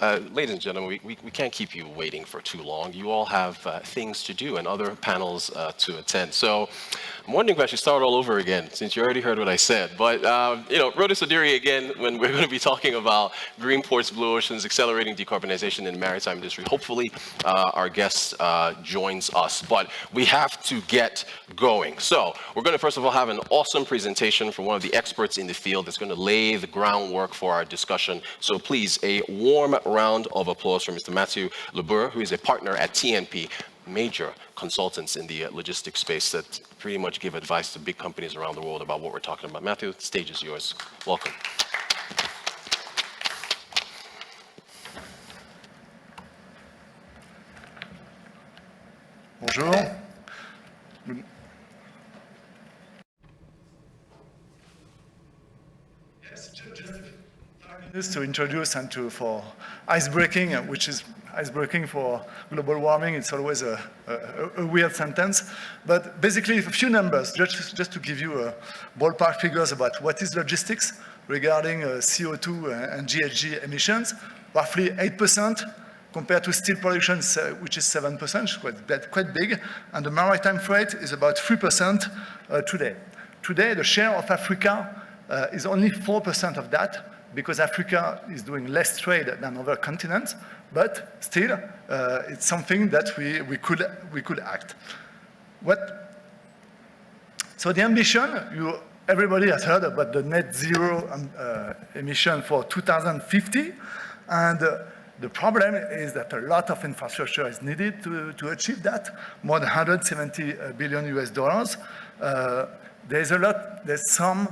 ladies and gentlemen, we can't keep you waiting for too long. You all have things to do and other panels to attend. So I'm wondering if I should start all over again, since you already heard what I said. But, Rhoda Sodiri again, when we're going to be talking about green ports, blue oceans, accelerating decarbonization in the maritime industry. Hopefully, our guest joins us. But we have to get going. So we're going to, first of all, have an awesome presentation from one of the experts in the field that's going to lay the groundwork for our discussion. So please, a warm round of applause for Mr. Matthew Leboeuf, who is a partner at TNP, major consultants in the logistics space that pretty much give advice to big companies around the world about what we're talking about. Matthew, the stage is yours. Welcome. Bonjour. Yes, just to introduce and for icebreaking, which is icebreaking for global warming. It's always a weird sentence. But basically, a few numbers, just to give you ballpark figures about what is logistics regarding CO2 and GHG emissions. Roughly 8%. Compared to steel production, which is 7%, quite big, and the maritime freight is about 3% today. Today, the share of Africa is only 4% of that, because Africa is doing less trade than other continents, but still, it's something that we could act. So the ambition, everybody has heard about the net zero emission for 2050, and the problem is that a lot of infrastructure is needed to achieve that, more than $170 billion US. There's some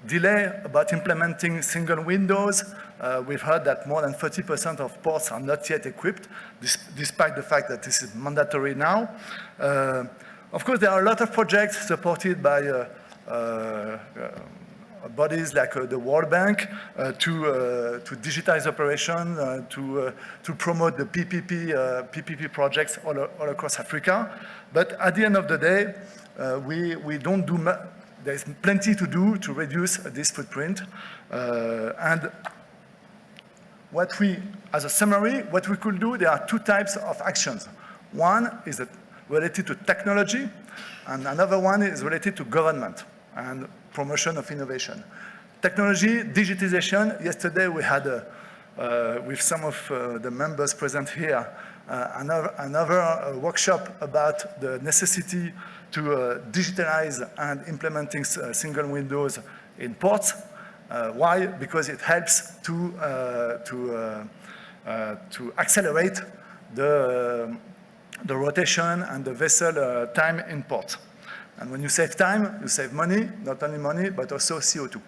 delay about implementing single windows. We've heard that more than 30% of ports are not yet equipped, despite the fact that this is mandatory now. Of course, there are a lot of projects supported by bodies like the World Bank to digitize operation, to promote the PPP projects all across Africa. But at the end of the day, we don't do much. There's plenty to do to reduce this footprint. And as a summary, what we could do, there are two types of actions. One is related to technology, and another one is related to government and promotion of innovation. Technology, digitization. Yesterday we had, with some of the members present here, another workshop about the necessity to digitalize and implementing single windows in ports. Why? Because it helps to accelerate the rotation and the vessel time in port. And when you save time, you save money, not only money, but also CO2.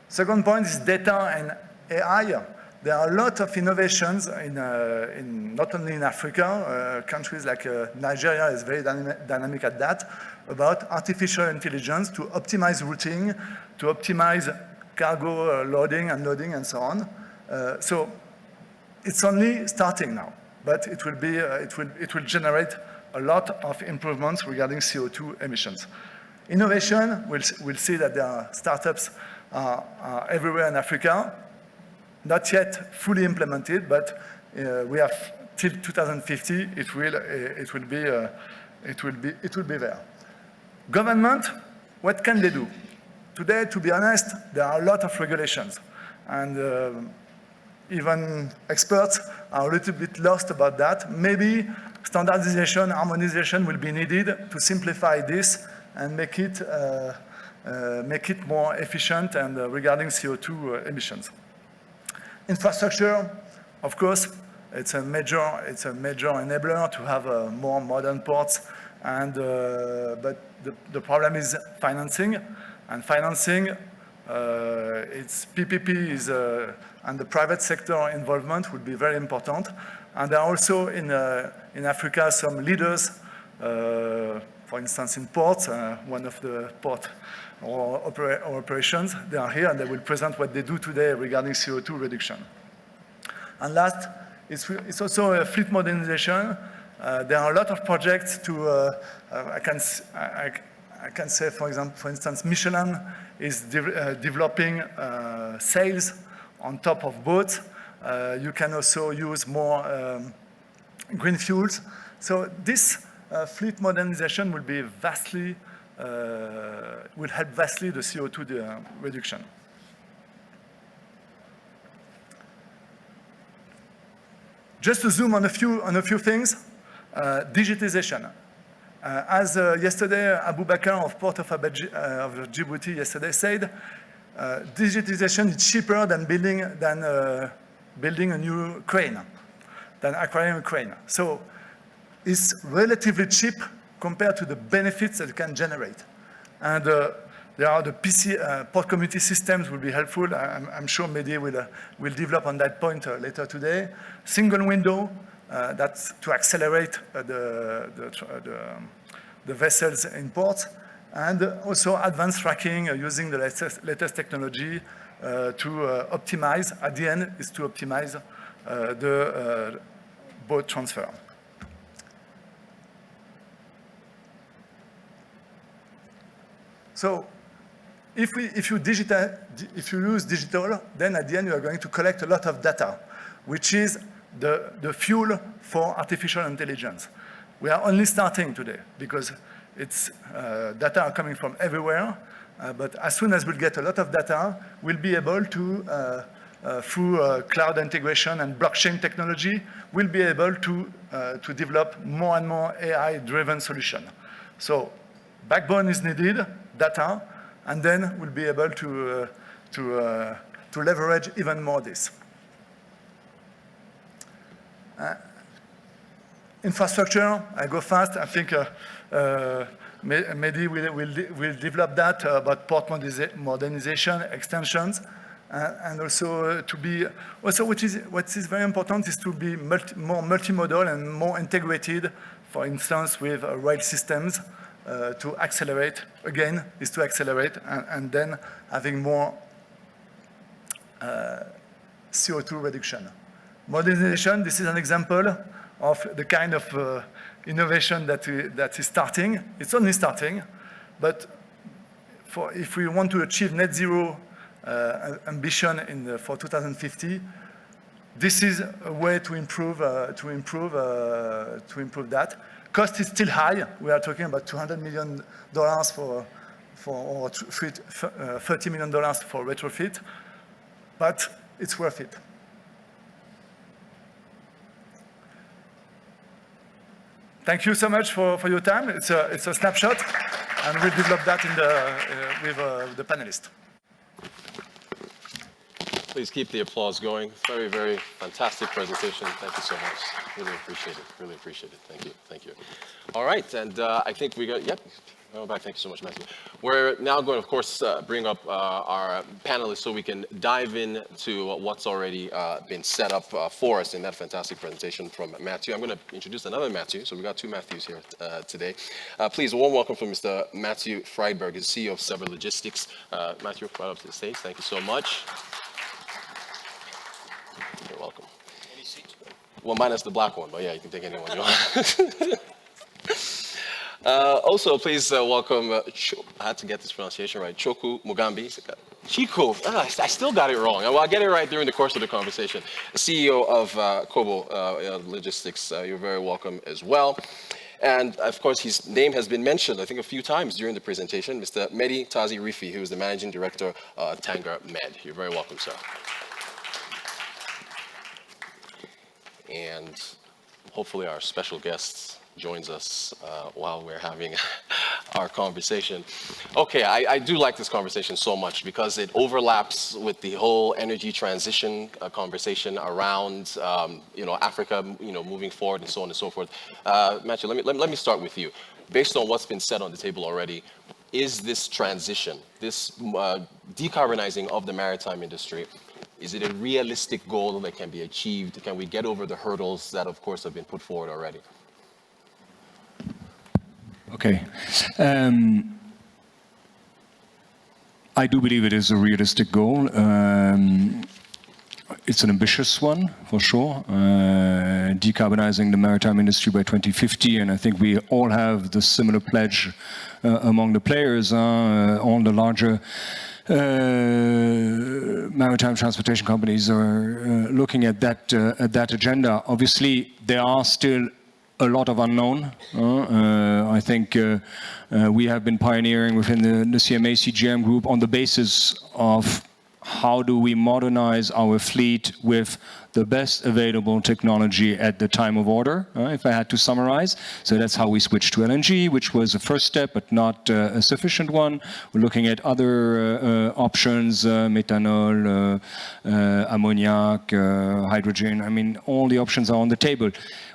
Second point is data and AI. There are a lot of innovations not only in Africa, countries like Nigeria is very dynamic at that, about artificial intelligence to optimize routing, to optimize cargo loading and loading and so on. So it's only starting now, but it will generate a lot of improvements regarding CO2 emissions. Innovation, we'll see that there are startups everywhere in Africa, not yet fully implemented, but we have till 2050. It will be there. Government, what can they do? Today, to be honest, there are a lot of regulations, and even experts are a little bit lost about that. Maybe standardization, harmonization will be needed to simplify this and make it more efficient and regarding CO2 emissions. Infrastructure, of course, it's a major enabler to have more modern ports, and but the problem is financing, and financing, it's PPP and the private sector involvement would be very important. And there are also in Africa some leaders, for instance in ports, one of the port or operations, they are here and they will present what they do today regarding CO2 reduction. And last, it's also a fleet modernization. There are a lot of projects to, I can say, for instance, Michelin is developing sails on top of boats, You can also use more green fuels. So this fleet modernization will be vastly, will help vastly the CO2 reduction. Just to zoom on a few things, digitization. As yesterday, Abu Bakr of Port of Djibouti yesterday said, digitization is cheaper than building a new crane, than acquiring a crane. So it's relatively cheap compared to the benefits that it can generate. And there are the port community systems will be helpful. I'm sure Mehdi will develop on that point later today. Single window, that's to accelerate the vessels in ports. And also advanced tracking using the latest technology to optimize, at the end, is to optimize the boat transfer. So if you use digital, then at the end you are going to collect a lot of data, which is the fuel for artificial intelligence. We are only starting today because it's data are coming from everywhere, but as soon as we'll get a lot of data, we'll be able to, through cloud integration and blockchain technology, we'll be able to develop more and more AI-driven solutions. So backbone is needed, data, and then we'll be able to leverage even more this. Infrastructure, I go fast. I think Mehdi will develop that about port modernization, extensions, and also to be, also what is very important is to be more multimodal and more integrated, for instance, with rail systems to accelerate, again, is to accelerate, and then having more CO2 reduction. Modernization, this is an example of the kind of innovation that is starting. It's only starting, but if we want to achieve net zero ambition for 2050, this is a way to improve that. Cost is still high. We are talking about $200 million or $30 million for retrofit, but it's worth it. Thank you so much for your time. It's a snapshot, and we'll develop that with the panelists. Please keep the applause going. Very, very fantastic presentation. Thank you so much. Really appreciate it. Really appreciate it. Thank you. Thank you. All right, and I think we got, yep. Oh, back. Thank you so much, Matthew. We're now going to, of course, bring up our panelists so we can dive into what's already been set up for us in that fantastic presentation from Matthew. I'm going to introduce another Matthew. So we've got two Matthews here today. Please, a warm welcome from Mr. Matthew Friedberg, who's CEO of Sever Logistics. Matthew, right up to the stage. Thank you so much. You're welcome. Any seats? Well, minus the black one, but yeah, you can take any one you want. Also, please welcome, I had to get this pronunciation right, Choku Mugambi. Chico, I still got it wrong. Well, I'll get it right during the course of the conversation. The CEO of Kobo Logistics, you're very welcome as well. And of course, his name has been mentioned, I think, a few times during the presentation, Mr. Mehdi Tazi Rifi, who is the Managing Director of Tanger Med. You're very welcome, sir. And hopefully our special guests joins us while we're having our conversation. Okay, I do like this conversation so much because it overlaps with the whole energy transition conversation around Africa, moving forward and so on and so forth. Matthew, let me start with you. Based on what's been said on the table already, is this transition, this decarbonizing of the maritime industry, is it a realistic goal that can be achieved? Can we get over the hurdles that, of course, have been put forward already? Okay. I do believe it is a realistic goal. It's an ambitious one, for sure. Decarbonizing the maritime industry by 2050, and I think we all have the similar pledge among the players, all the larger maritime transportation companies are looking at that agenda. Obviously, there are still a lot of unknown. I think we have been pioneering within the CMA CGM group on the basis of how do we modernize our fleet with the best available technology at the time of order, if I had to summarize. So that's how we switched to LNG, which was a first step, but not a sufficient one. We're looking at other options, methanol, ammoniac, hydrogen. I mean, all the options are on the table.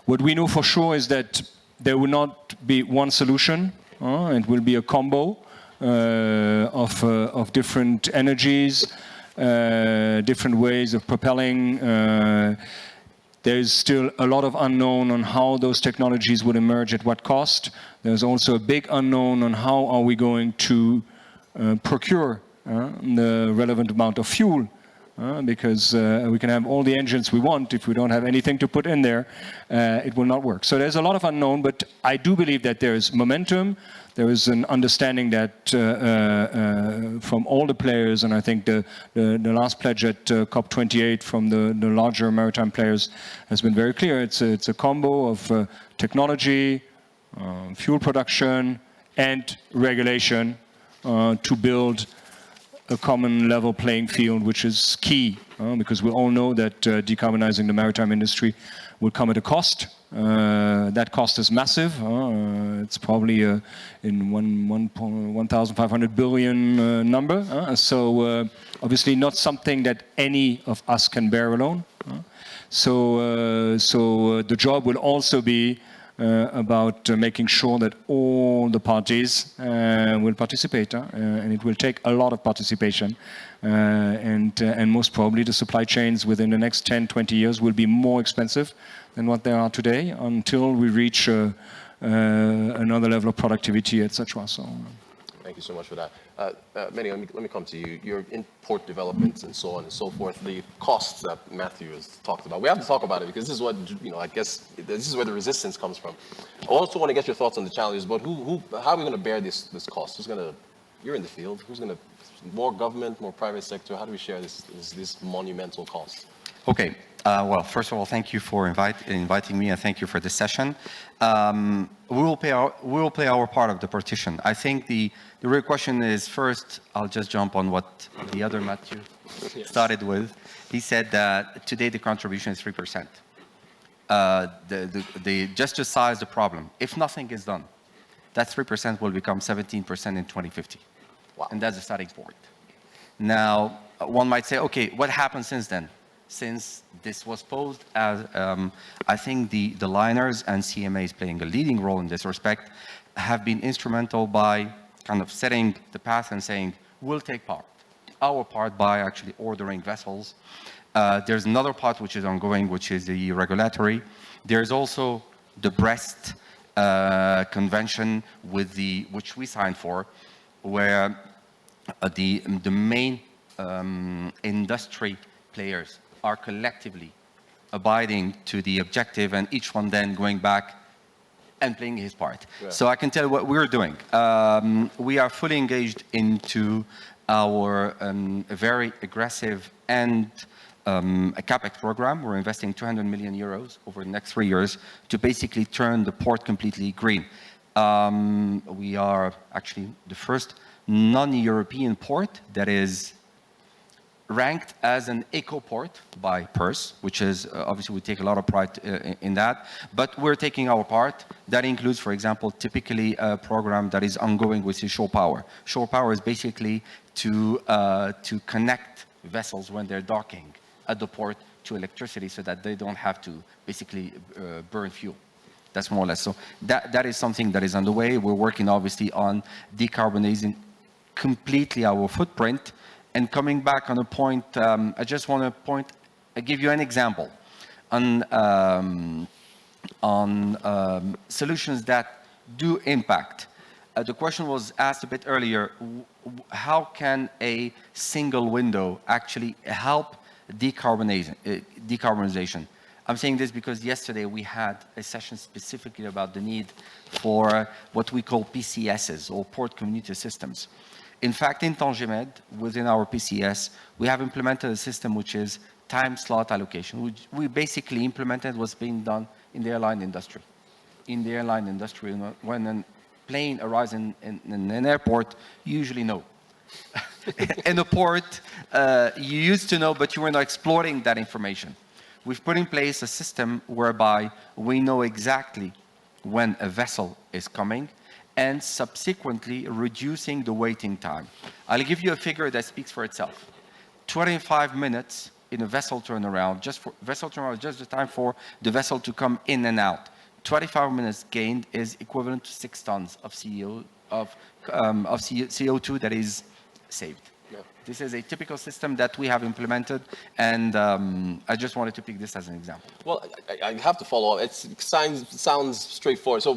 What we know for sure is that there will not be one solution. It will be a combo of different energies, different ways of propelling. There's still a lot of unknown on how those technologies will emerge, at what cost. There's also a big unknown on how are we going to procure the relevant amount of fuel. Because we can have all the engines we want, if we don't have anything to put in there, it will not work. So there's a lot of unknown, but I do believe that there is momentum. There is an understanding that from all the players, and I think the last pledge at COP28 from the larger maritime players has been very clear. It's a combo of technology, fuel production, and regulation to build a common level playing field, which is key, because we all know that decarbonizing the maritime industry will come at a cost. That cost is massive. It's probably in 1,500 billion number. So obviously not something that any of us can bear alone. So the job will also be about making sure that all the parties will participate, and it will take a lot of participation, and most probably the supply chains within the next 10, 20 years will be more expensive than what they are today until we reach another level of productivity, etc. So. Thank you so much for that. Manny, let me come to you. Your import developments and so on and so forth, the costs that Matthew has talked about. We have to talk about it because this is what, I guess, this is where the resistance comes from. I also want to get your thoughts on the challenges, but how are we going to bear this cost? You're in the field, who's going to, more government, more private sector, how do we share this monumental cost? Okay. Well, first of all, thank you for inviting me, and thank you for this session. We will play our part of the partition. I think the real question is, first, I'll just jump on what the other Matthew started with. He said that today the contribution is 3%. Just to size the problem, if nothing is done, that 3% will become 17% in 2050. Wow. And that's the starting point. Now, one might say, okay, what happened since then? Since this was posed as, I think the liners and CMA is playing a leading role in this respect, have been instrumental by kind of setting the path and saying, we'll take our part by actually ordering vessels. There's another part which is ongoing, which is the regulatory. There's also the Brest Convention which we signed for, where the main industry players are collectively abiding to the objective, and each one then going back and playing his part. Yeah. So I can tell you what we're doing. We are fully engaged into our very aggressive and a CapEx program. We're investing 200 million euros over the next 3 years to basically turn the port completely green. We are actually the first non-European port that is ranked as an eco port by PERS, which is obviously we take a lot of pride in that, but we're taking our part. That includes, for example, typically a program that is ongoing with shore power. Shore power is basically to connect vessels when they're docking at the port to electricity so that they don't have to basically burn fuel. That's more or less. So that is something that is underway. We're working obviously on decarbonizing completely our footprint. And coming back on a point, I just want to give you an example on solutions that do impact. The question was asked a bit earlier, how can a single window actually help decarbonization? I'm saying this because yesterday we had a session specifically about the need for what we call PCSs, or port community systems. In fact, in Tangemed, within our PCS, we have implemented a system which is time slot allocation, which we basically implemented what's being done in the airline industry. In the airline industry, when a plane arrives in an airport, you usually know. In a port, you used to know, but you were not exploring that information. We've put in place a system whereby we know exactly when a vessel is coming and subsequently reducing the waiting time. I'll give you a figure that speaks for itself. 25 minutes in a vessel turnaround, just the time for the vessel to come in and out. 25 minutes gained is equivalent to 6 tons of CO2 that is saved. Yeah. This is a typical system that we have implemented, and I just wanted to pick this as an example. Well, I have to follow up. It sounds straightforward. So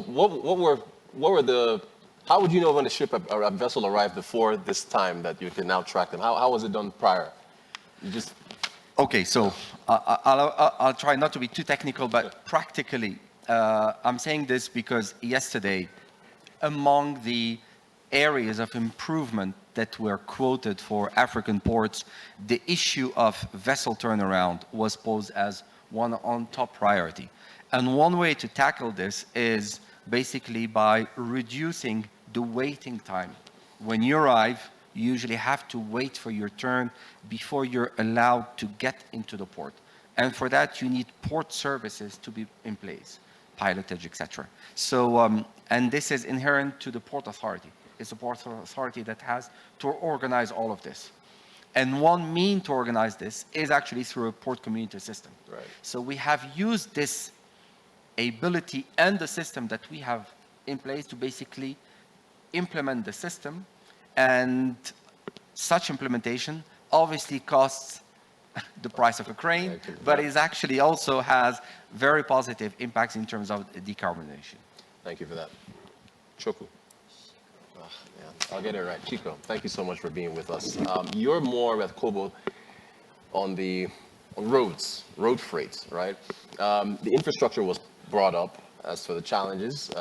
how would you know when a ship or a vessel arrived before this time that you can now track them? How was it done prior? You just... Okay, so I'll try not to be too technical, but practically, I'm saying this because yesterday, among the areas of improvement that were quoted for African ports, the issue of vessel turnaround was posed as one on top priority. And one way to tackle this is basically by reducing the waiting time. When you arrive, you usually have to wait for your turn before you're allowed to get into the port. And for that, you need port services to be in place, pilotage, etc. So, and this is inherent to the port authority. It's the port authority that has to organize all of this. And one mean to organize this is actually through a port community system. Right. So we have used this ability and the system that we have in place to basically implement the system, and such implementation obviously costs the price of a crane, but it actually also has very positive impacts in terms of decarbonization. Thank you for that. Choku. Oh, man. I'll get it right. Chico, thank you so much for being with us. You're more at Kobo on roads, road freight, right? The infrastructure was brought up as for the challenges.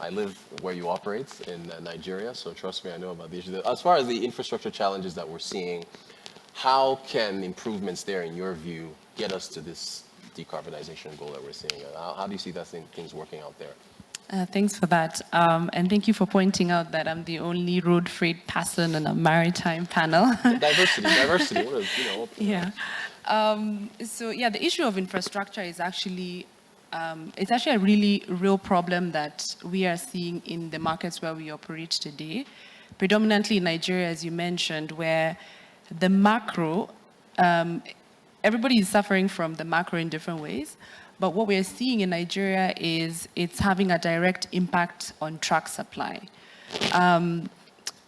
I live where you operate in Nigeria, so trust me, I know about the issues. As far as the infrastructure challenges that we're seeing, how can improvements there, in your view, get us to this decarbonization goal that we're seeing? How do you see that things working out there? Thanks for that. And thank you for pointing out that I'm the only road freight person on a maritime panel. Diversity. What is, Yeah. So yeah, the issue of infrastructure is actually, it's actually a really real problem that we are seeing in the markets where we operate today, predominantly in Nigeria, as you mentioned, where the macro, everybody is suffering from the macro in different ways. But what we're seeing in Nigeria is it's having a direct impact on truck supply. On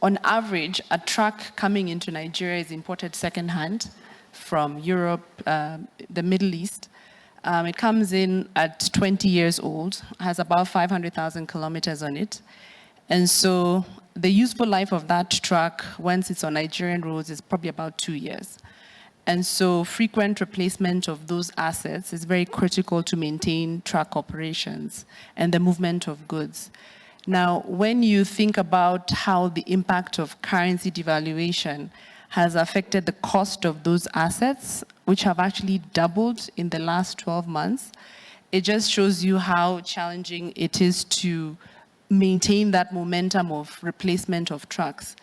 average, a truck coming into Nigeria is imported secondhand from Europe, the Middle East. It comes in at 20 years old, has about 500,000 kilometers on it. And so the useful life of that truck, once it's on Nigerian roads, is probably about 2 years. And so frequent replacement of those assets is very critical to maintain truck operations and the movement of goods. Now, when you think about how the impact of currency devaluation has affected the cost of those assets, which have actually doubled in the last 12 months, it just shows you how challenging it is to maintain that momentum of replacement of trucks.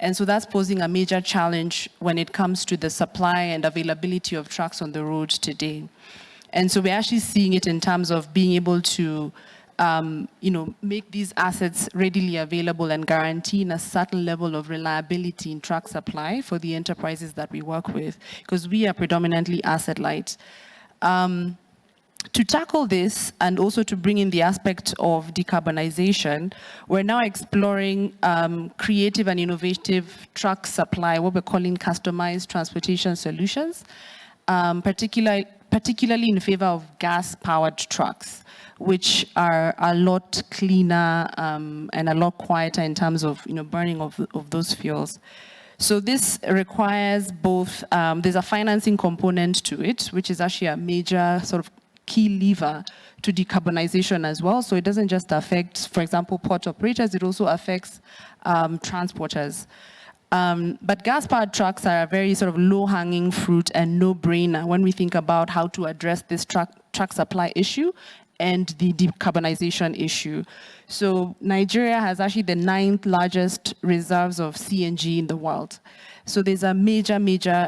And so that's posing a major challenge when it comes to the supply and availability of trucks on the road today. And so we're actually seeing it in terms of being able to make these assets readily available and guaranteeing a certain level of reliability in truck supply for the enterprises that we work with, because we are predominantly asset light. To tackle this and also to bring in the aspect of decarbonization, we're now exploring creative and innovative truck supply, what we're calling customized transportation solutions, particularly in favor of gas-powered trucks, which are a lot cleaner and a lot quieter in terms of burning of those fuels. So this requires both, there's a financing component to it, which is actually a major sort of key lever to decarbonization as well. So it doesn't just affect, for example, port operators, it also affects transporters. But gas-powered trucks are a very sort of low-hanging fruit and no-brainer when we think about how to address this truck supply issue and the decarbonization issue. So Nigeria has actually the 9th largest reserves of CNG in the world. So there's a major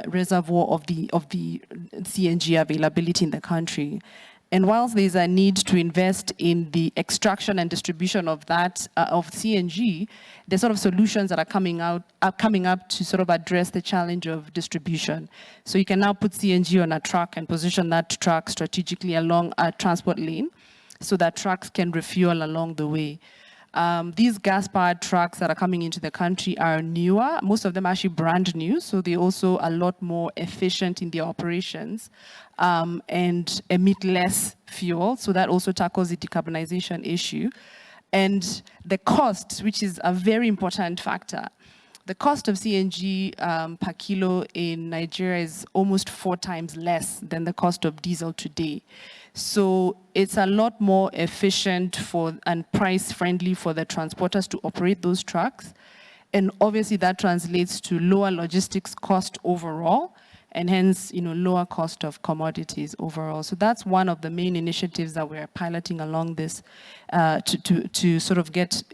reservoir of the CNG availability in the country. And whilst there's a need to invest in the extraction and distribution of that of CNG, the sort of solutions that are coming up to sort of address the challenge of distribution. So you can now put CNG on a truck and position that truck strategically along a transport lane, so that trucks can refuel along the way. These gas-powered trucks that are coming into the country are newer. Most of them are actually brand new, so they're also a lot more efficient in their operations and emit less fuel. So that also tackles the decarbonization issue. And the cost, which is a very important factor. The cost of CNG per kilo in Nigeria is almost 4 times less than the cost of diesel today. So it's a lot more efficient and price-friendly for the transporters to operate those trucks. And obviously that translates to lower logistics cost overall, and hence, lower cost of commodities overall. So that's one of the main initiatives that we're piloting along this to sort of get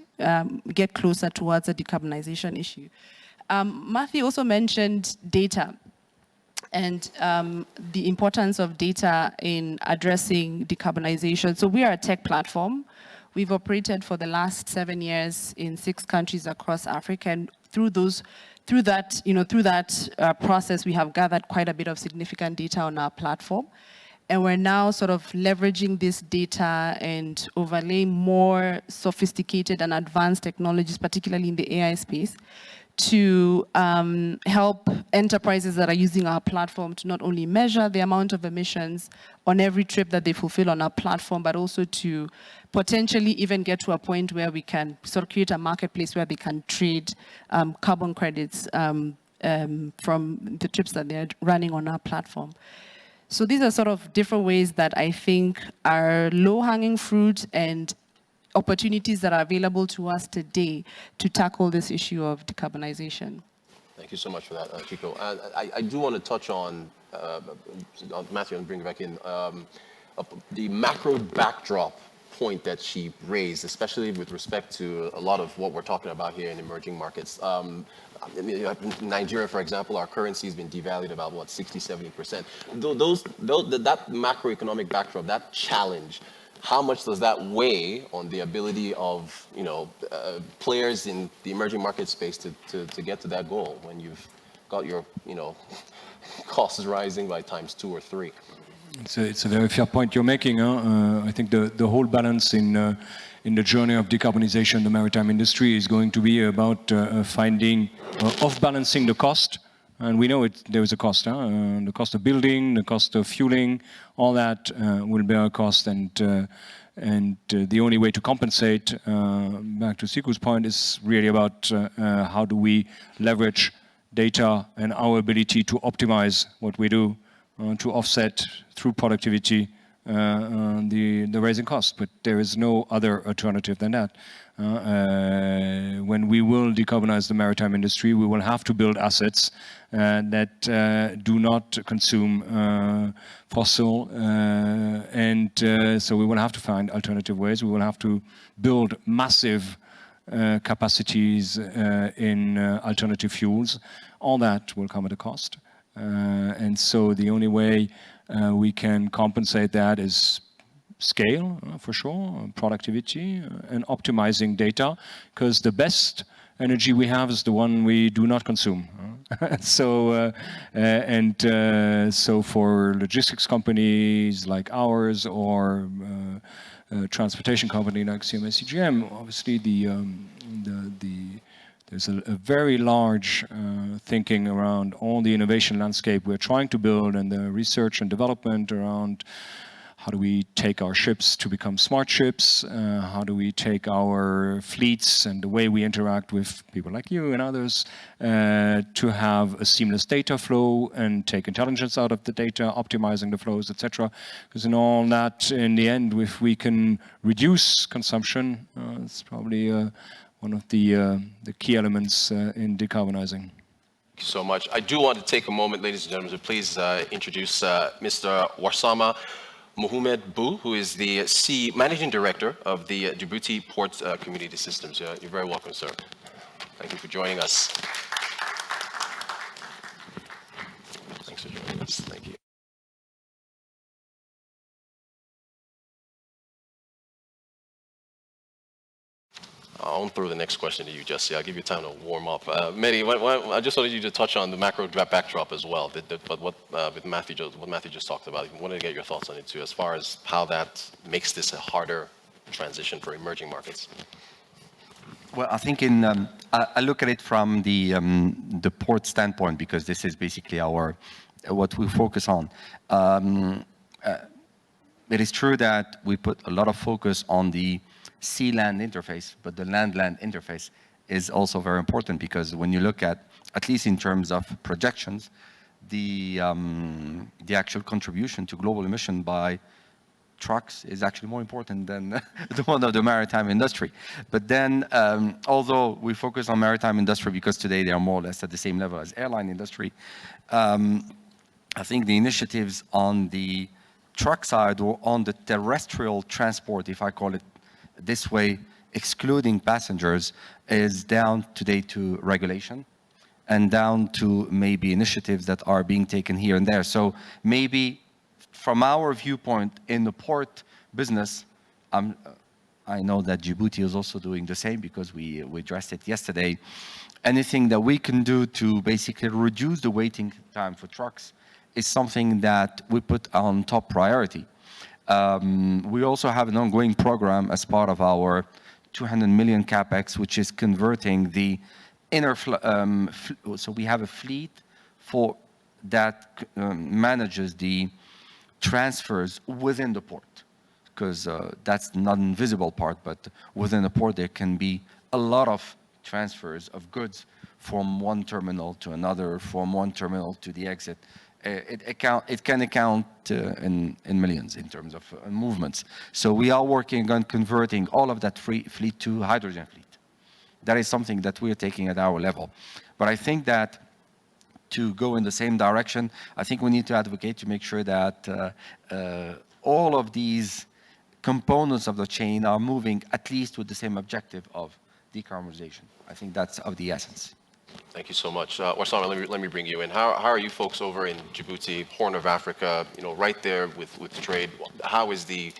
closer towards the decarbonization issue. Matthew also mentioned data and the importance of data in addressing decarbonization. So we are a tech platform. We've operated for the last 7 years in 6 countries across Africa, and through that process, we have gathered quite a bit of significant data on our platform. And we're now sort of leveraging this data and overlaying more sophisticated and advanced technologies, particularly in the AI space, to help enterprises that are using our platform to not only measure the amount of emissions on every trip that they fulfill on our platform, but also to potentially even get to a point where we can sort of create a marketplace where they can trade carbon credits from the trips that they're running on our platform. So these are sort of different ways that I think are low-hanging fruit and opportunities that are available to us today to tackle this issue of decarbonization. Thank you so much for that, Chico. I do want to touch on, Matthew, and bring it back in, the macro backdrop point that she raised, especially with respect to a lot of what we're talking about here in emerging markets. In Nigeria, for example, our currency has been devalued about, 60-70%. That macroeconomic backdrop, that challenge, how much does that weigh on the ability of players in the emerging market space to get to that goal when you've got your costs rising by times 2 or 3? It's a very fair point you're making. I think the whole balance in the journey of decarbonization, the maritime industry, is going to be about finding off-balancing the cost. And we know there is a cost. The cost of building, the cost of fueling, all that will bear a cost. And the only way to compensate, back to Siku's point, is really about how do we leverage data and our ability to optimize what we do to offset through productivity the rising cost. But there is no other alternative than that. When we will decarbonize the maritime industry, we will have to build assets that do not consume fossil, and so we will have to find alternative ways. We will have to build massive capacities in alternative fuels. All that will come at a cost. And so the only way we can compensate that is scale, for sure, productivity, and optimizing data, because the best energy we have is the one we do not consume. So for logistics companies like ours, or transportation company like CMA CGM, obviously there's a very large thinking around all the innovation landscape we're trying to build, and the research and development around how do we take our ships to become smart ships, how do we take our fleets and the way we interact with people like you and others to have a seamless data flow and take intelligence out of the data, optimizing the flows, etc. Because in all that, in the end, if we can reduce consumption, it's probably one of the key elements in decarbonizing. Thank you so much. I do want to take a moment, ladies and gentlemen, to please introduce Mr. Warsama Mohamed Bou, who is the Managing Director of the Djibouti Port Community Systems. You're very welcome, sir. Thank you for joining us. Thanks for joining us. Thank you. I'll throw the next question to you, Jesse. I'll give you time to warm up. Mehdi, I just wanted you to touch on the macro backdrop as well, but what Matthew just talked about. I wanted to get your thoughts on it too, as far as how that makes this a harder transition for emerging markets. Well, I think I look at it from the port standpoint, because this is basically what we focus on. It is true that we put a lot of focus on the sea-land interface, but the land-land interface is also very important, because when you look at least in terms of projections, the actual contribution to global emission by trucks is actually more important than the one of the maritime industry. But then, although we focus on maritime industry because today they are more or less at the same level as airline industry, I think the initiatives on the truck side or on the terrestrial transport, if I call it this way, excluding passengers, is down today to regulation and down to maybe initiatives that are being taken here and there. So maybe from our viewpoint in the port business, I know that Djibouti is also doing the same, because we addressed it yesterday. Anything that we can do to basically reduce the waiting time for trucks is something that we put on top priority. We also have an ongoing program as part of our 200 million capex, which is converting the inner, so we have a fleet for that manages the transfers within the port, because that's not an invisible part, but within the port there can be a lot of transfers of goods from one terminal to another, from one terminal to the exit. It can account in millions in terms of movements. So we are working on converting all of that fleet to hydrogen fleet. That is something that we are taking at our level. But I think that to go in the same direction, I think we need to advocate to make sure that all of these components of the chain are moving at least with the same objective of decarbonization. I think that's of the essence. Thank you so much. Warsama, let me bring you in. How are you folks over in Djibouti, Horn of Africa, right there with trade? How is the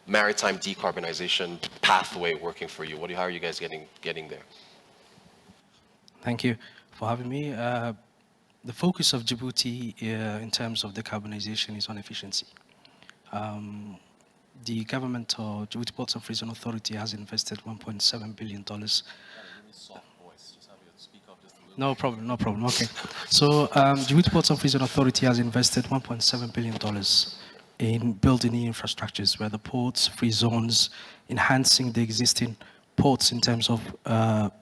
maritime decarbonization pathway working for you? How are you guys getting there? Thank you for having me. The focus of Djibouti in terms of decarbonization is on efficiency. The government or Djibouti Ports and Free Zone Authority has invested $1.7 billion. No problem, no problem. Okay. So Djibouti Ports and Free Zone Authority has invested $1.7 billion in building new infrastructures, where the ports, free zones, enhancing the existing ports in terms of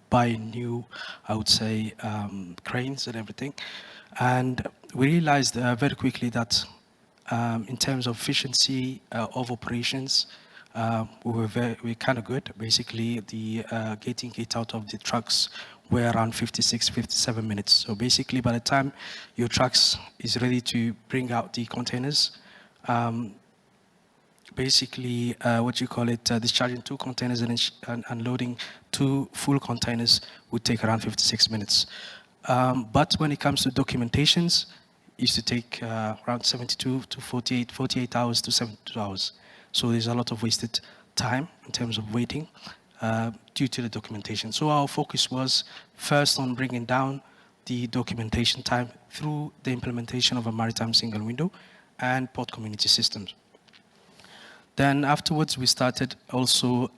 buying new, I would say, cranes and everything. And we realized very quickly that in terms of efficiency of operations, we're kind of good. Basically, the getting it out of the trucks were around 56, 57 minutes. So basically, by the time your trucks is ready to bring out the containers, basically, discharging 2 containers and unloading 2 full containers would take around 56 minutes. But when it comes to documentations, it used to take around 72 to 48 hours to 72 hours. So there's a lot of wasted time in terms of waiting due to the documentation. So our focus was first on bringing down the documentation time through the implementation of a maritime single window and port community systems. Then afterwards, we started also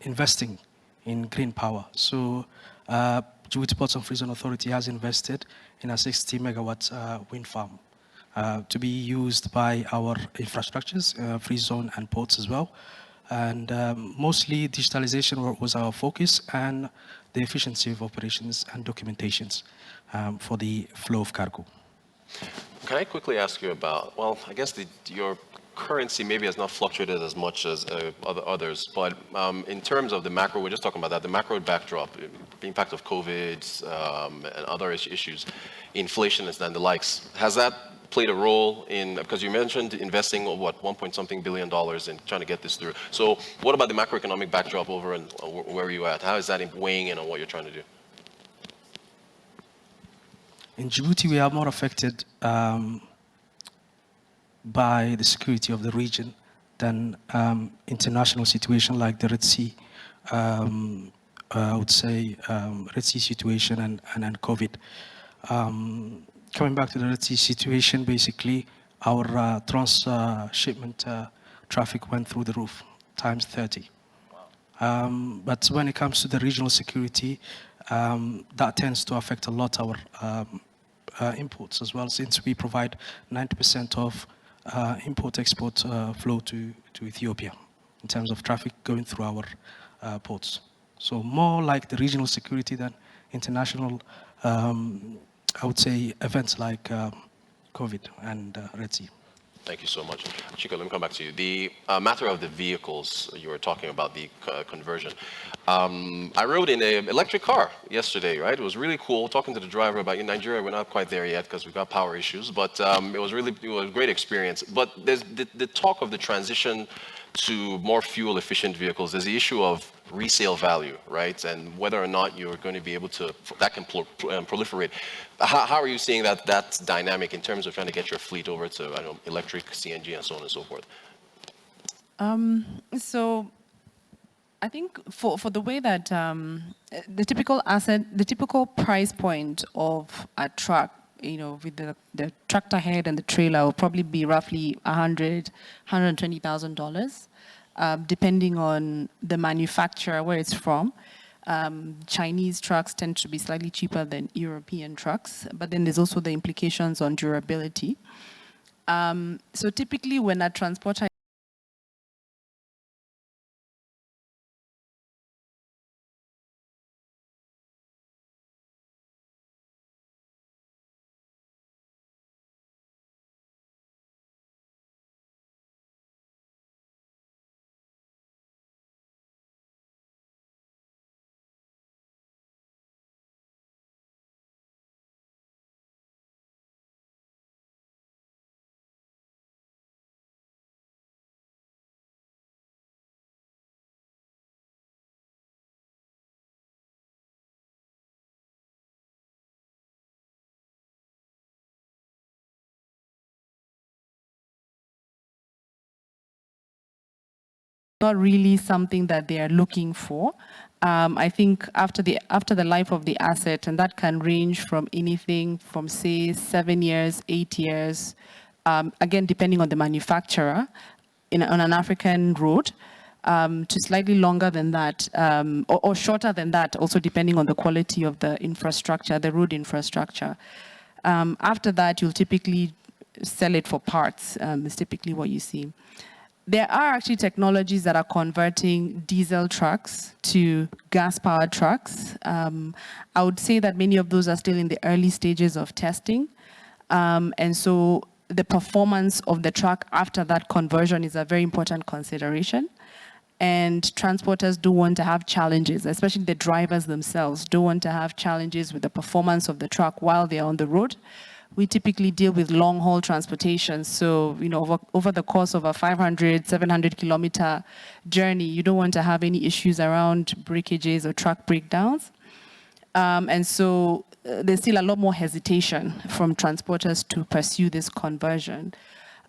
investing in green power. So Djibouti Ports and Free Zone Authority has invested in a 60 megawatt wind farm to be used by our infrastructures, free zone and ports as well. And mostly digitalization was our focus, and the efficiency of operations and documentations for the flow of cargo. Can I quickly ask you about, well, I guess your currency maybe has not fluctuated as much as others, but in terms of the macro, we're just talking about that, the macro backdrop, the impact of COVID and other issues, inflation and the likes, has that played a role in, because you mentioned investing what, $1 billion in trying to get this through. So what about the macroeconomic backdrop over and where are you at? How is that weighing in on what you're trying to do? In Djibouti, we are more affected by the security of the region than international situation like the Red Sea. I would say Red Sea situation and COVID. Coming back to the Red Sea situation, basically our transshipment traffic went through the roof, times 30. But when it comes to the regional security, that tends to affect a lot our imports as well, since we provide 90% of import-export flow to Ethiopia in terms of traffic going through our ports. So more like the regional security than international, I would say, events like COVID and Red Sea. Thank you so much. Chico, let me come back to you. The matter of the vehicles, you were talking about the conversion. I rode in an electric car yesterday, right? It was really cool talking to the driver about in Nigeria. We're not quite there yet because we've got power issues, but it was a great experience. But there's the talk of the transition to more fuel efficient vehicles. There's the issue of resale value, right? And whether or not you're going to be able to, that can proliferate. How are you seeing that dynamic in terms of trying to get your fleet over to, I don't know, electric, CNG, and so on and so forth? So I think for the way that the typical price point of a truck, you know, with the tractor head and the trailer will probably be roughly $120,000, depending on the manufacturer, where it's from. Chinese trucks tend to be slightly cheaper than European trucks, but then there's also the implications on durability. So typically when a transporter not really something that they are looking for. I think after the life of the asset, and that can range from anything from, say, 7 years, 8 years, again, depending on the manufacturer, on an African road, to slightly longer than that, or shorter than that, also depending on the quality of the infrastructure, the road infrastructure. After that, you'll typically sell it for parts, is typically what you see. There are actually technologies that are converting diesel trucks to gas-powered trucks. I would say that many of those are still in the early stages of testing. And so the performance of the truck after that conversion is a very important consideration. And transporters do want to have challenges, especially the drivers themselves, do want to have challenges with the performance of the truck while they're on the road. We typically deal with long-haul transportation. So, you know, over the course of a 500, 700-kilometer journey, you don't want to have any issues around breakages or truck breakdowns. And so there's still a lot more hesitation from transporters to pursue this conversion.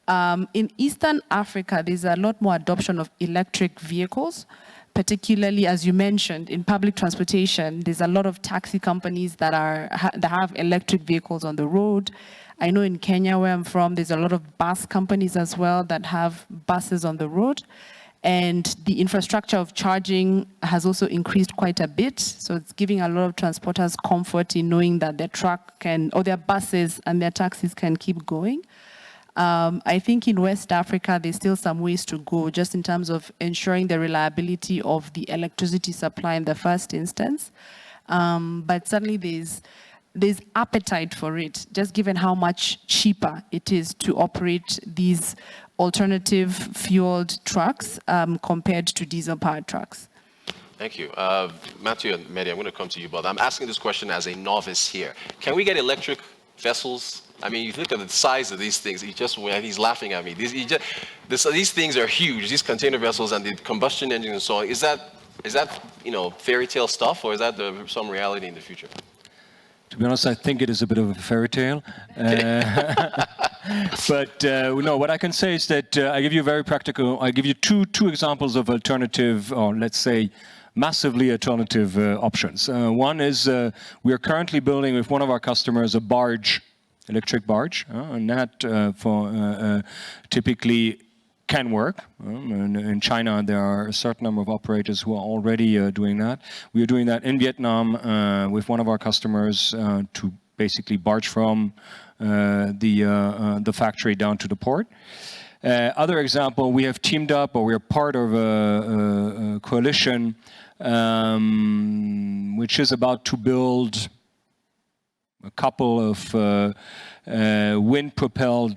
In Eastern Africa, there's a lot more adoption of electric vehicles, particularly, as you mentioned, in public transportation. There's a lot of taxi companies that have electric vehicles on the road. I know in Kenya, where I'm from, there's a lot of bus companies as well that have buses on the road. And the infrastructure of charging has also increased quite a bit. So it's giving a lot of transporters comfort in knowing that their truck can, or their buses and their taxis can keep going. I think in West Africa, there's still some ways to go just in terms of ensuring the reliability of the electricity supply in the first instance. But certainly there's appetite for it, just given how much cheaper it is to operate these alternative fueled trucks compared to diesel-powered trucks? Thank you. Matthew and Mehdi, I'm going to come to you, but I'm asking this question as a novice here. Can we get electric vessels? I mean, you look at the size of these things, he's laughing at me. These things are huge, these container vessels and the combustion engine and so on. Is that fairy tale stuff, or is that some reality in the future? To be honest, I think it is a bit of a fairy tale. But no, what I can say is that I give you two examples of alternative, or let's say, massively alternative options. One is we are currently building with one of our customers a barge, electric barge, and that typically can work. In China, there are a certain number of operators who are already doing that. We are doing that in Vietnam with one of our customers to basically barge from the factory down to the port. Other example, we have teamed up, or we are part of a coalition which is about to build a couple of wind-propelled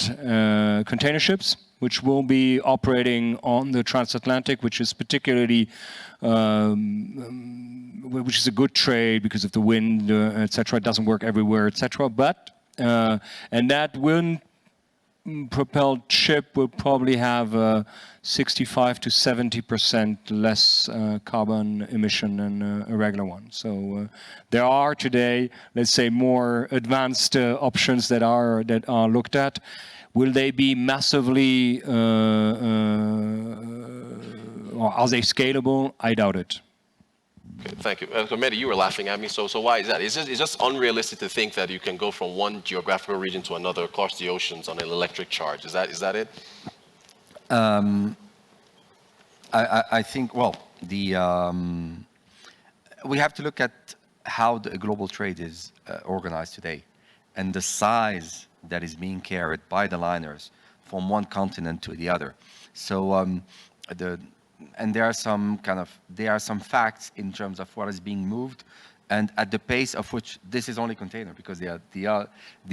container ships, which will be operating on the transatlantic, which is particularly, which is a good trade because of the wind, etc. It doesn't work everywhere, etc. But and that wind-propelled ship will probably have 65 to 70% less carbon emission than a regular one. So there are today, let's say, more advanced options that are looked at. Will they be massively, or are they scalable? I doubt it. Okay, thank you. So Mehdi, you were laughing at me. So why is that? It's just unrealistic to think that you can go from one geographical region to another across the oceans on an electric charge. Is that it? I think, well, we have to look at how the global trade is organized today, and the size that is being carried by the liners from one continent to the other. So and there are some facts in terms of what is being moved, and at the pace of which this is only container, because the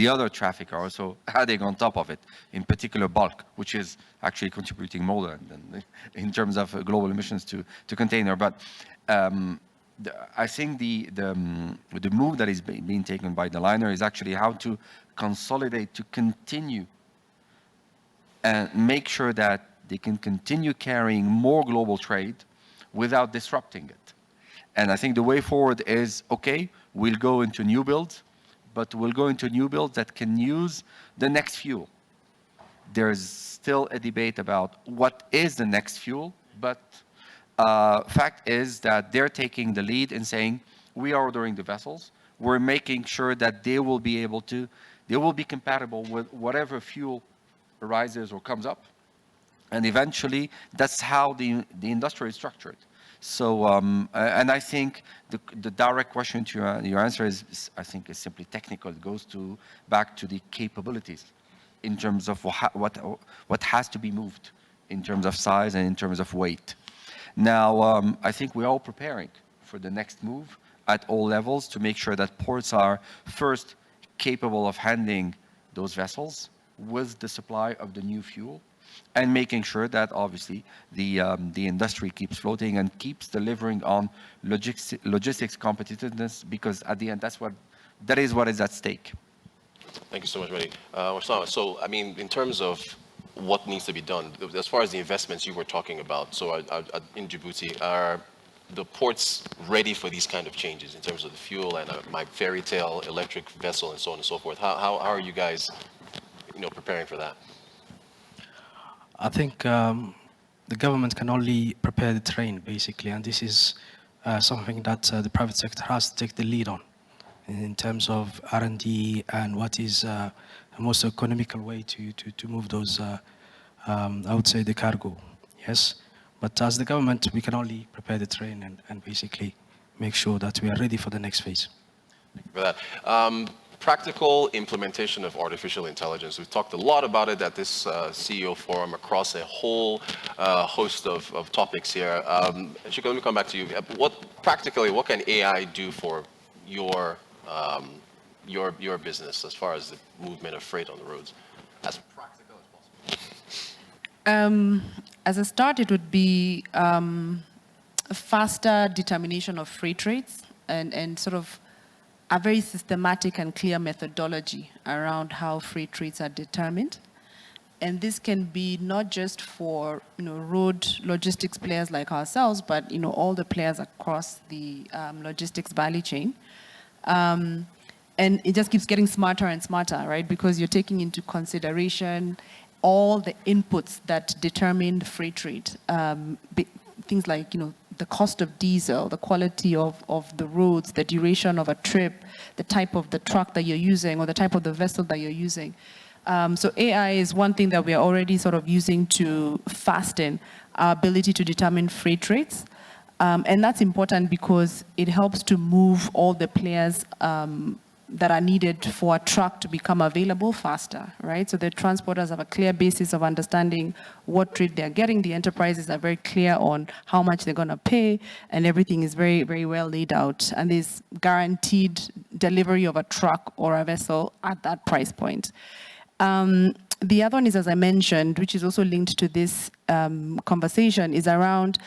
other traffic are also adding on top of it, in particular bulk, which is actually contributing more than in terms of global emissions to container. But I think the move that is being taken by the liner is actually how to consolidate, to continue and make sure that they can continue carrying more global trade without disrupting it. And I think the way forward is, okay, we'll go into new builds, but we'll go into new builds that can use the next fuel. There's still a debate about what is the next fuel, but fact is that they're taking the lead in saying, we are ordering the vessels, we're making sure that they will be compatible with whatever fuel arises or comes up. And eventually, that's how the industry is structured. So, and I think the direct question to your answer is, I think, is simply technical. It goes back to the capabilities in terms of what has to be moved in terms of size and in terms of weight. Now, I think we're all preparing for the next move at all levels to make sure that ports are first capable of handling those vessels with the supply of the new fuel, and making sure that obviously the industry keeps floating and keeps delivering on logistics competitiveness, because at the end that is what is at stake. Thank you so much, Mehdi. Osama, so I mean, in terms of what needs to be done, as far as the investments you were talking about, so in Djibouti, are the ports ready for these kind of changes in terms of the fuel and my fairy tale electric vessel and so on and so forth? How are you guys, preparing for that? I think the government can only prepare the terrain, basically, and this is something that the private sector has to take the lead on in terms of R&D and what is the most economical way to move those, I would say, the cargo, yes. But as the government, we can only prepare the terrain and basically make sure that we are ready for the next phase. Thank you for that. Practical implementation of artificial intelligence. We've talked a lot about it at this CEO forum across a whole host of topics here. Shiko, let me come back to you. Practically, what can AI do for your business as far as the movement of freight on the roads? As practical as possible. As a start, it would be a faster determination of freight rates and sort of a very systematic and clear methodology around how freight rates are determined. And this can be not just for road logistics players like ourselves, but all the players across the logistics value chain. And it just keeps getting smarter and smarter, right? Because you're taking into consideration all the inputs that determine the freight rate. Things like the cost of diesel, the quality of the roads, the duration of a trip, the type of the truck that you're using, or the type of the vessel that you're using. So AI is one thing that we are already sort of using to fasten our ability to determine freight rates. And that's important because it helps to move all the players that are needed for a truck to become available faster, right? So the transporters have a clear basis of understanding what rate they're getting. The enterprises are very clear on how much they're gonna pay, and everything is very, very well laid out. And there's guaranteed delivery of a truck or a vessel at that price point. The other one is, as I mentioned, which is also linked to this conversation, is around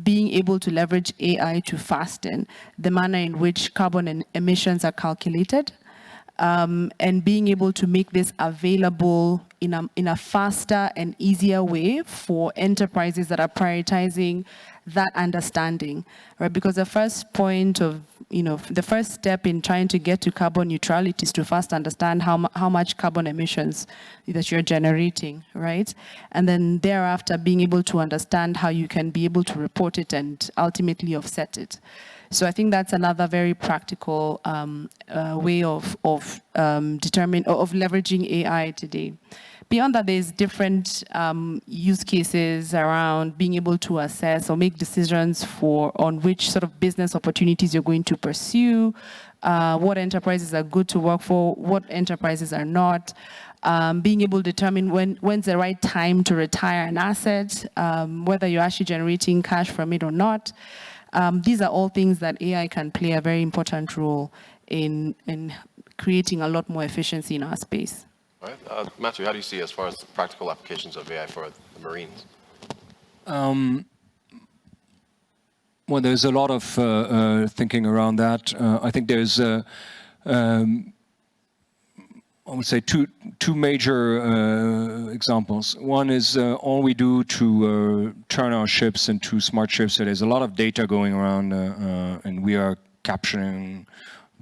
being able to leverage AI to fasten the manner in which carbon emissions are calculated, and being able to make this available in a faster and easier way for enterprises that are prioritizing that understanding, right? Because the first point of, the first step in trying to get to carbon neutrality is to first understand how much carbon emissions that you're generating, right? And then thereafter being able to understand how you can be able to report it and ultimately offset it. So I think that's another very practical way of leveraging AI today. Beyond that, there's different use cases around being able to assess or make decisions on which sort of business opportunities you're going to pursue, what enterprises are good to work for, what enterprises are not, being able to determine when's the right time to retire an asset, whether you're actually generating cash from it or not. These are all things that AI can play a very important role in creating a lot more efficiency in our space. All right. Matthew, how do you see as far as the practical applications of AI for the Marines? Well, there's a lot of thinking around that. I think there's, I would say, two major examples. One is all we do to turn our ships into smart ships. So there's a lot of data going around, and we are capturing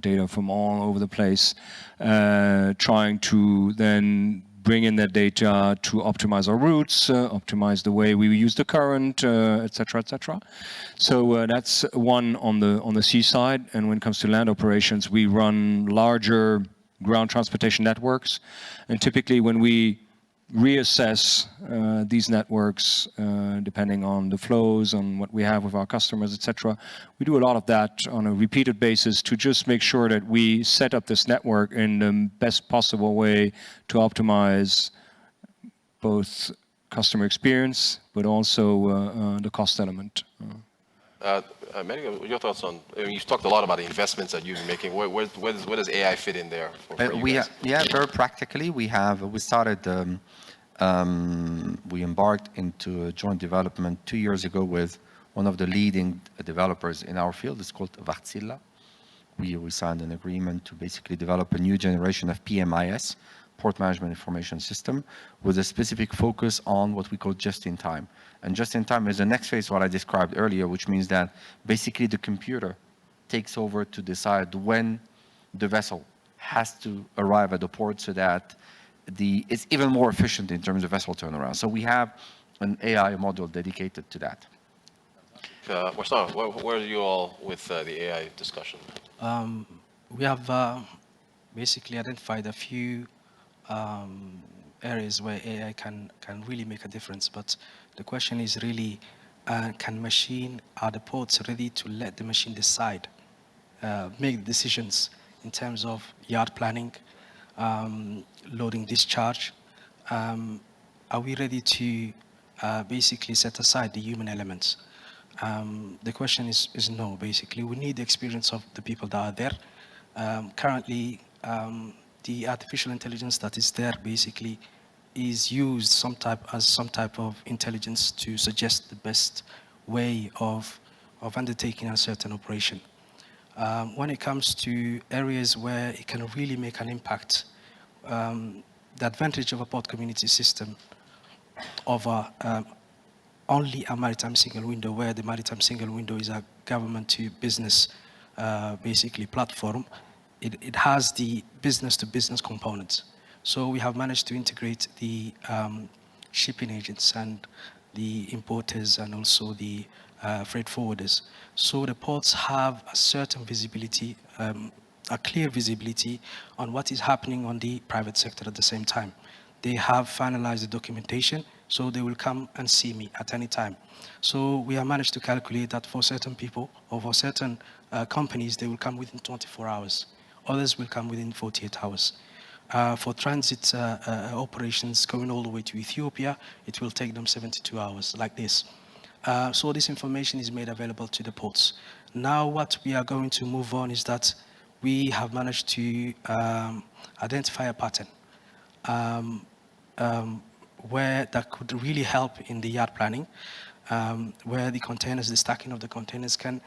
data from all over the place, trying to then bring in that data to optimize our routes, optimize the way we use the current, et cetera, et cetera. So that's one on the sea side. And when it comes to land operations, we run larger ground transportation networks. And typically when we reassess these networks, depending on the flows, on what we have with our customers, et cetera, we do a lot of that on a repeated basis to just make sure that we set up this network in the best possible way to optimize both customer experience, but also the cost element. Manny, your thoughts on, you've talked a lot about the investments that you've been making. Where does AI fit in there for you guys? Very practically, we embarked into a joint development 2 years ago with one of the leading developers in our field. It's called Wärtsilä. We signed an agreement to basically develop a new generation of PMIS, Port Management Information System, with a specific focus on what we call just-in-time. And just-in-time is the next phase, what I described earlier, which means that basically the computer takes over to decide when the vessel has to arrive at the port so that it's even more efficient in terms of vessel turnaround. So we have an AI module dedicated to that. Warszawa, where are you all with the AI discussion? We have basically identified a few areas where AI can really make a difference. But the question is really, are the ports ready to let the machine decide, make decisions in terms of yard planning, loading, discharge? Are we ready to basically set aside the human elements? The question is no, basically. We need the experience of the people that are there. Currently, the artificial intelligence that is there basically is used as some type of intelligence to suggest the best way of undertaking a certain operation. When it comes to areas where it can really make an impact, the advantage of a port community system over only a maritime single window, where the maritime single window is a government to business basically platform, it has the business to business components. So we have managed to integrate the shipping agents and the importers and also the freight forwarders. So the ports have a certain visibility, a clear visibility on what is happening on the private sector at the same time. They have finalized the documentation, so they will come and see me at any time. So we have managed to calculate that for certain people or for certain companies, they will come within 24 hours. Others will come within 48 hours. For transit operations going all the way to Ethiopia, it will take them 72 hours, like this. So this information is made available to the ports. Now what we are going to move on is that we have managed to identify a pattern where that could really help in the yard planning, where the containers, the stacking of the containers can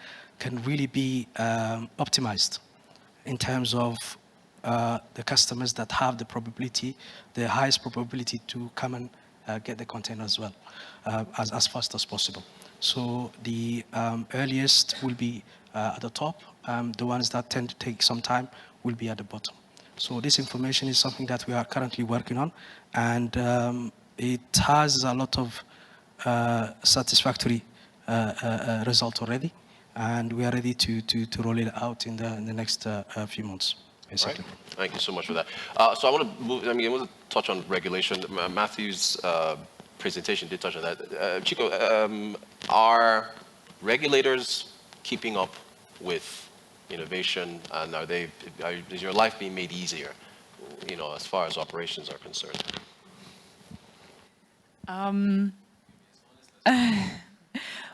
really be optimized in terms of the customers that have the probability, the highest probability to come and get the container as well, as fast as possible. So the earliest will be at the top. The ones that tend to take some time will be at the bottom. So this information is something that we are currently working on, and it has a lot of satisfactory result already, and we are ready to roll it out in the next few months, basically. Right. Thank you so much for that. So I want to move. I want to touch on regulation. Matthew's presentation did touch on that. Chico, are regulators keeping up with innovation, and is your life being made easier, as far as operations are concerned?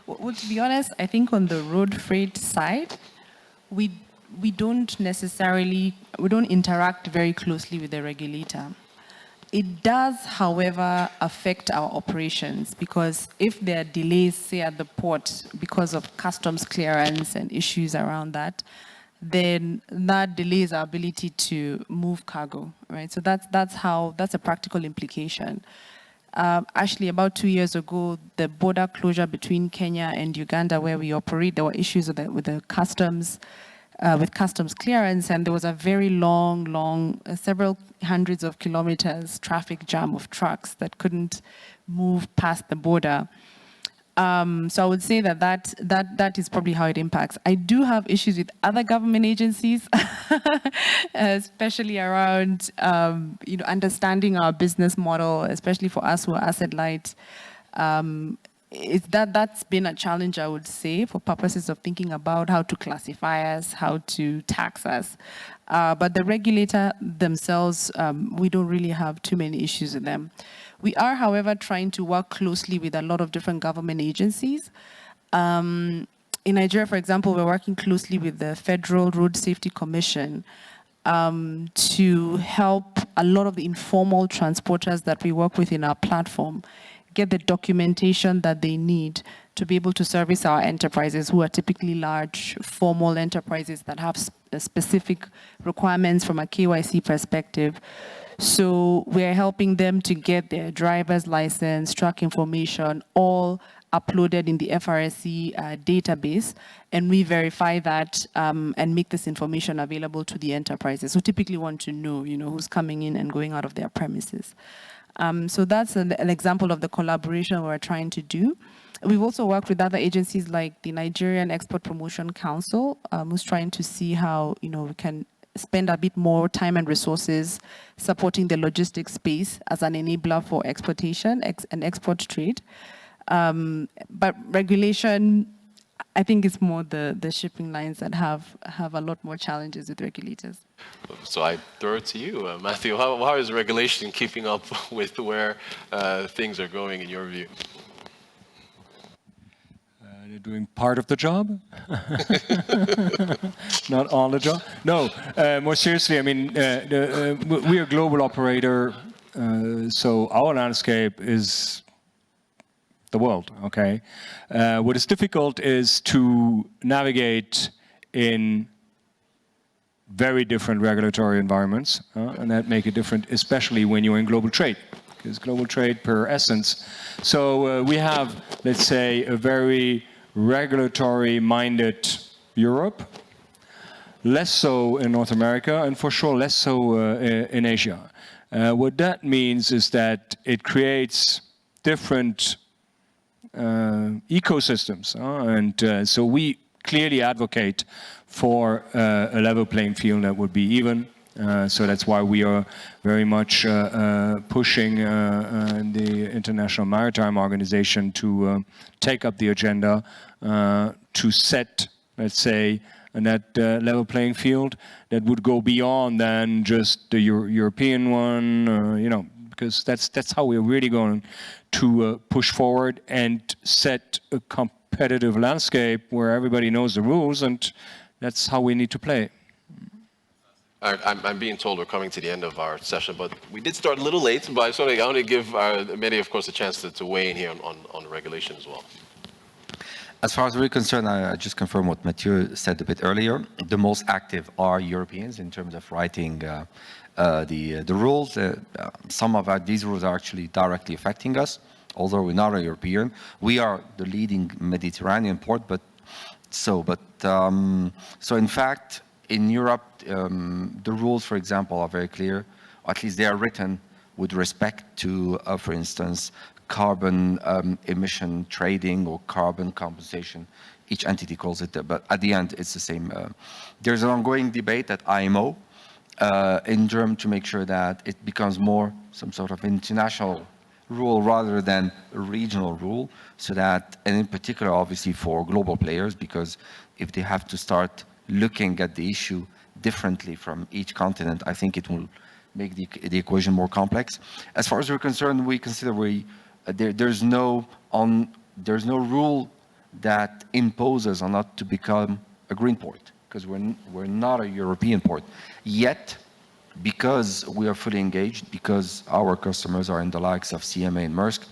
Well, to be honest, I think on the road freight side, we don't interact very closely with the regulator. It does, however, affect our operations, because if there are delays, say at the port, because of customs clearance and issues around that, then that delays our ability to move cargo, right? So that's a practical implication. Actually, about 2 years ago, the border closure between Kenya and Uganda, where we operate, there were issues with the customs. With customs clearance, and there was a very long, several hundreds of kilometers traffic jam of trucks that couldn't move past the border. So I would say that is probably how it impacts. I do have issues with other government agencies, especially around understanding our business model, especially for us who are asset light. That's been a challenge, I would say, for purposes of thinking about how to classify us, how to tax us. But the regulator themselves, we don't really have too many issues with them. We are, however, trying to work closely with a lot of different government agencies. In Nigeria, for example, we're working closely with the Federal Road Safety Commission to help a lot of the informal transporters that we work with in our platform get the documentation that they need to be able to service our enterprises, who are typically large, formal enterprises that have specific requirements from a KYC perspective. So we're helping them to get their driver's license, truck information, all uploaded in the FRSC database, and we verify that and make this information available to the enterprises who typically want to know, who's coming in and going out of their premises. So that's an example of the collaboration we're trying to do. We've also worked with other agencies like the Nigerian Export Promotion Council, who's trying to see how we can spend a bit more time and resources supporting the logistics space as an enabler for exportation and export trade. But regulation, I think it's more the shipping lines that have a lot more challenges with regulators. So I throw it to you, Matthew. How is regulation keeping up with where things are going in your view? They're doing part of the job, not all the job. No, more seriously, we are a global operator. So our landscape is the world, okay? What is difficult is to navigate in very different regulatory environments, and that make it different, especially when you're in global trade, because global trade per essence. So we have, let's say, a very regulatory-minded Europe, less so in North America, and for sure less so in Asia. What that means is that it creates different ecosystems, and so we clearly advocate for a level playing field that would be even. So that's why we are very much pushing the International Maritime Organization to take up the agenda to set, let's say, that level playing field that would go beyond than just the European one, you know, because that's how we're really going to push forward and set a competitive landscape where everybody knows the rules, and that's how we need to play. I'm being told we're coming to the end of our session, but we did start a little late, but I want to give Mehdi, of course, a chance to weigh in here on regulation as well. As far as we're concerned, I just confirm what Mathieu said a bit earlier. The most active are Europeans in terms of writing the rules. Some of these rules are actually directly affecting us, although we're not a European. We are the leading Mediterranean port, so in fact, in Europe, the rules, for example, are very clear. At least they are written with respect to, for instance, carbon emission trading or carbon compensation. Each entity calls it, but at the end, it's the same. There's an ongoing debate at IMO in terms to make sure that it becomes more some sort of international rule rather than a regional rule, so that, and in particular, obviously, for global players, because if they have to start looking at the issue differently from each continent, I think it will make the equation more complex. As far as we're concerned, we consider there's no rule that imposes on us to become a green port, because we're not a European port. Yet, because we are fully engaged, because our customers are in the likes of CMA and Maersk,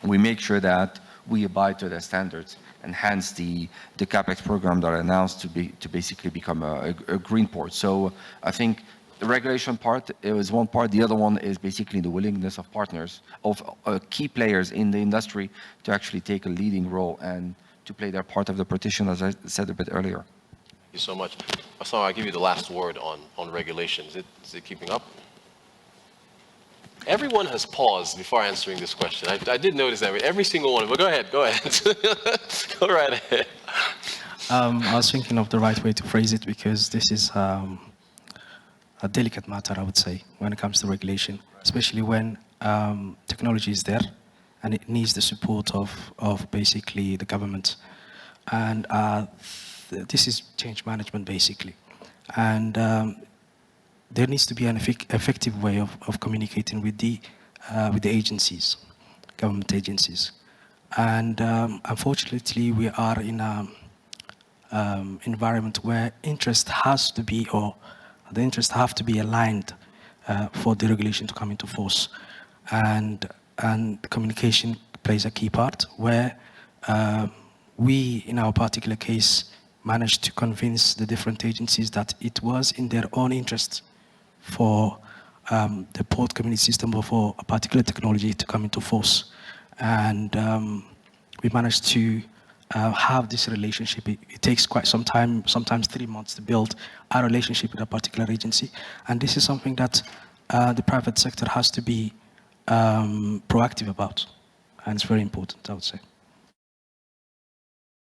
we make sure that we abide to their standards, and hence the CapEx program that I announced to basically become a green port. So I think the regulation part is one part. The other one is basically the willingness of partners, of key players in the industry, to actually take a leading role and to play their part of the partition, as I said a bit earlier. Thank you so much. Assam, I'll give you the last word on regulations. Is it keeping up? Everyone has paused before answering this question. I did notice that every single one, but go ahead. Go right ahead. I was thinking of the right way to phrase it, because this is a delicate matter, I would say, when it comes to regulation, especially when technology is there and it needs the support of basically the government. And this is change management, basically. And there needs to be an effective way of communicating with the agencies, government agencies. And unfortunately, we are in an environment where interest has to be, or the interests have to be aligned for the regulation to come into force. And communication plays a key part, where we, in our particular case, managed to convince the different agencies that it was in their own interest for the port community system, or for a particular technology to come into force. And we managed to have this relationship. It takes quite some time, sometimes 3 months, to build a relationship with a particular agency. And this is something that the private sector has to be proactive about. And it's very important, I would say.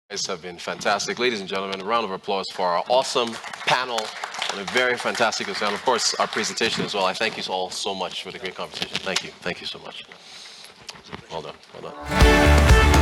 You guys have been fantastic. Ladies and gentlemen, a round of applause for our awesome panel and a very fantastic discussion. Of course, our presentation as well. I thank you all so much for the great conversation. Thank you. Thank you so much. Well done. Well done.